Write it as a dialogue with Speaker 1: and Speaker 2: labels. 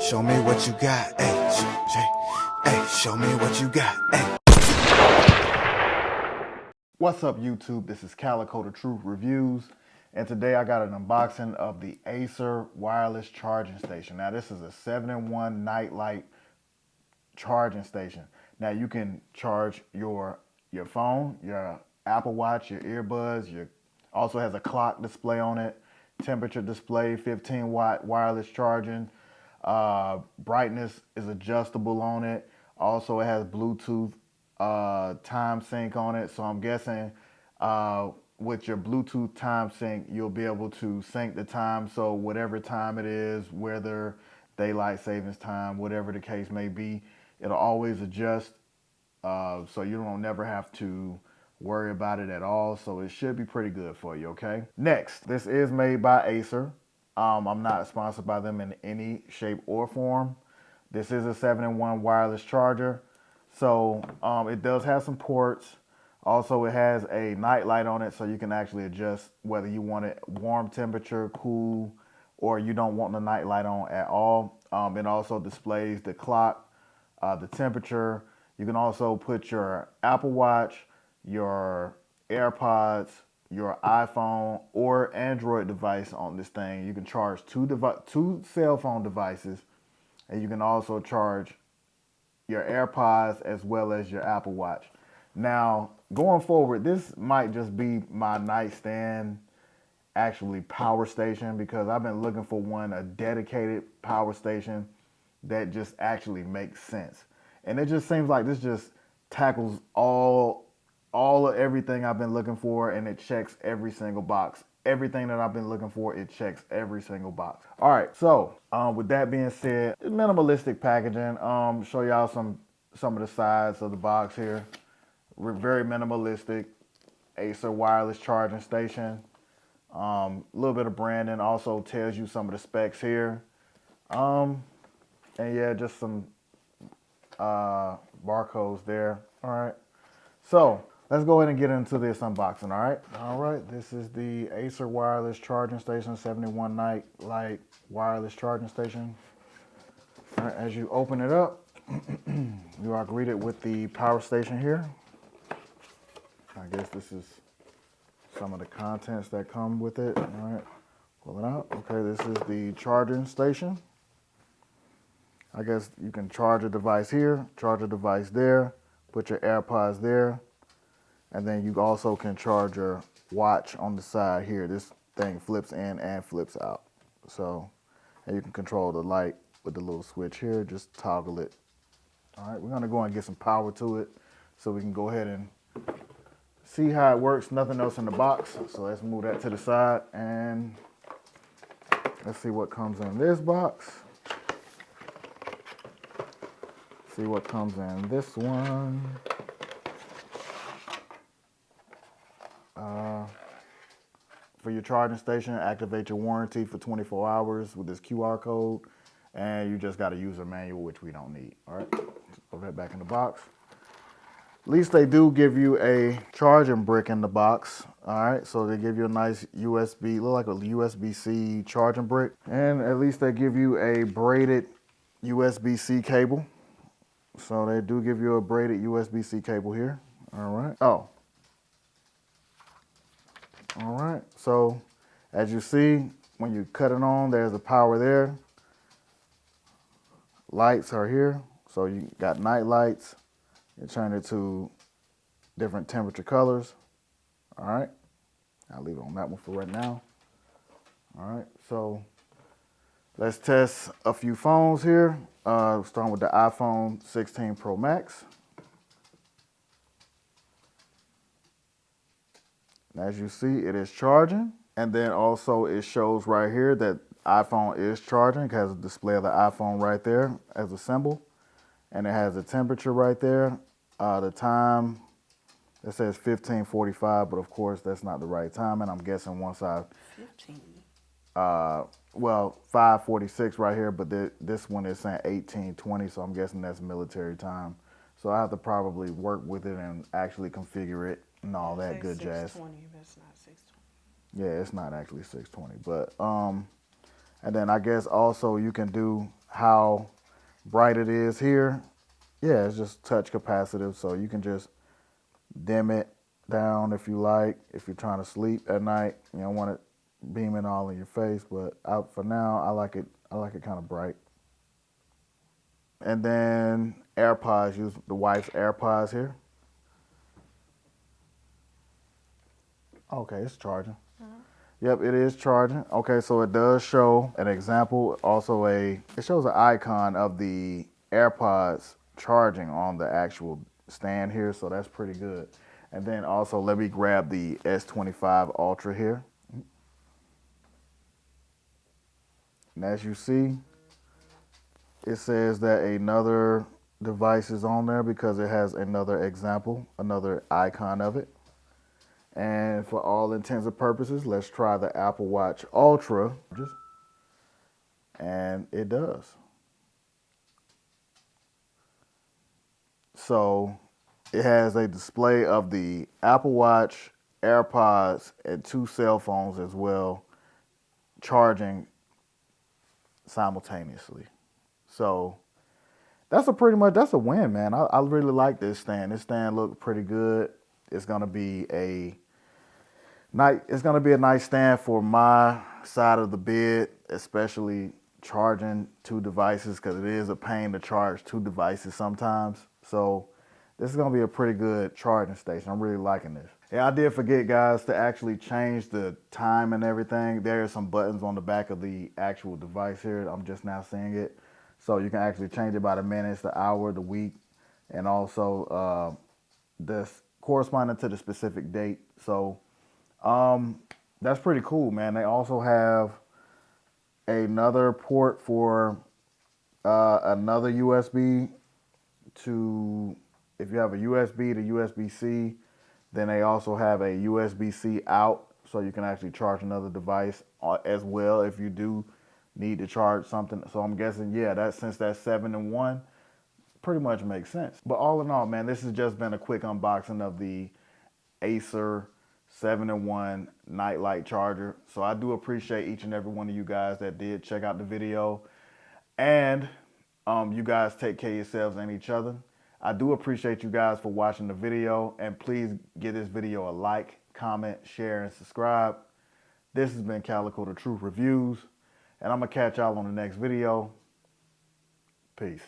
Speaker 1: Show me what you got, hey, show me what you got, hey.
Speaker 2: What's up, YouTube? This is Calico the Truth Reviews, and today I got an unboxing of the Acer wireless charging station. Now, this is a 7-in-1 Nightlight charging station. Now, you can charge your phone, your Apple Watch, your earbuds. Also has a clock display on it, temperature display, 15-watt wireless charging. Brightness is adjustable on it. Also, it has Bluetooth time sync on it. So I'm guessing with your Bluetooth time sync, you'll be able to sync the time. So whatever time it is, whether daylight savings time, whatever the case may be, it'll always adjust. So you don't never have to worry about it at all. So it should be pretty good for you, okay? Next, this is made by Acer. I'm not sponsored by them in any shape or form. This is a 7-in-1 wireless charger. So it does have some ports. Also, it has a night light on it, so you can actually adjust whether you want it warm temperature, cool, or you don't want the night light on at all. It also displays the clock, the temperature. You can also put your Apple Watch, your AirPods, your iPhone or Android device on this thing. You can charge two cell phone devices, and you can also charge your AirPods as well as your Apple Watch. Now, going forward, this might just be my nightstand actually power station, because I've been looking for a dedicated power station that just actually makes sense. And it just seems like this just tackles all of everything I've been looking for, and it checks every single box. Everything that I've been looking for, it checks every single box. All right, so with that being said, minimalistic packaging. Show y'all some of the sides of the box here. We're very minimalistic. Acer wireless charging station. A little bit of branding. Also tells you some of the specs here. And yeah, just some barcodes there. All right. So let's go ahead and get into this unboxing, all right? All right, this is the Acer wireless charging station, 7-in-1 Nightlight wireless charging station. All right, as you open it up, you are greeted with the power station here. I guess this is some of the contents that come with it. All right, pull it out. Okay, this is the charging station. I guess you can charge a device here, charge a device there, put your AirPods there. And then you also can charge your watch on the side here. This thing flips in and flips out. So, and you can control the light with the little switch here. Just toggle it. All right, we're gonna go and get some power to it so we can go ahead and see how it works. Nothing else in the box. So let's move that to the side and let's see what comes in this box. See what comes in this one. For your charging station, activate your warranty for 24 hours with this QR code, and you just got a user manual, which we don't need. All right, put that back in the box. At least they do give you a charging brick in the box. All right, so they give you a nice USB, look like a USB-C charging brick, and at least they give you a braided USB-C cable. So they do give you a braided USB-C cable here. All right. Oh. All right, so as you see, when you cut it on, there's the power there. Lights are here, so you got night lights. You turn it to different temperature colors. All right, I'll leave it on that one for right now. All right, so let's test a few phones here. Starting with the iPhone 16 Pro Max. As you see, it is charging. And then also it shows right here that iPhone is charging. It has a display of the iPhone right there as a symbol. And it has the temperature right there. The time, it says 15:45, but of course that's not the right time. And I'm guessing once I...
Speaker 3: 15.
Speaker 2: Well, 5:46 right here, but this one is saying 18:20, so I'm guessing that's military time. So I have to probably work with it and actually configure it and all that good jazz.
Speaker 3: 6:20, but it's not 6:20.
Speaker 2: Yeah, it's not actually 6:20, but and then I guess also you can do how bright it is here. Yeah, it's just touch capacitive, so you can just dim it down if you like. If you're trying to sleep at night, you don't want it beaming all in your face. But for now, I like it. I like it kind of bright. And then AirPods. Use the wife's AirPods here. Okay, it's charging. Yep, it is charging. Okay, so it does show an example. Also, it shows an icon of the AirPods charging on the actual stand here, so that's pretty good. And then also, let me grab the S25 Ultra here. And as you see, it says that another device is on there because it has another example, another icon of it. And for all intents and purposes, let's try the Apple Watch Ultra. And it does. So it has a display of the Apple Watch, AirPods, and 2 cell phones as well, charging simultaneously. So that's a win, man. I really like this stand. This stand looked pretty good. It's gonna be a nice stand for my side of the bed, especially charging 2 devices, because it is a pain to charge 2 devices sometimes. So this is gonna be a pretty good charging station. I'm really liking this. Yeah, I did forget, guys, to actually change the time and everything. There are some buttons on the back of the actual device here. I'm just now seeing it. So you can actually change it by the minutes, the hour, the week, and also this corresponding to the specific date. So that's pretty cool, man. They also have another port for another USB to, if you have a USB to USB-C, then they also have a USB-C out, so you can actually charge another device as well if you do need to charge something. So I'm guessing, yeah, since that's 7-in-1, pretty much makes sense. But all in all, man, this has just been a quick unboxing of the Acer 7-in-1 Nightlight charger. So I do appreciate each and every one of you guys that did check out the video. And you guys take care of yourselves and each other. I do appreciate you guys for watching the video. And please give this video a like, comment, share, and subscribe. This has been Calico the Truth Reviews. And I'm going to catch y'all on the next video. Peace.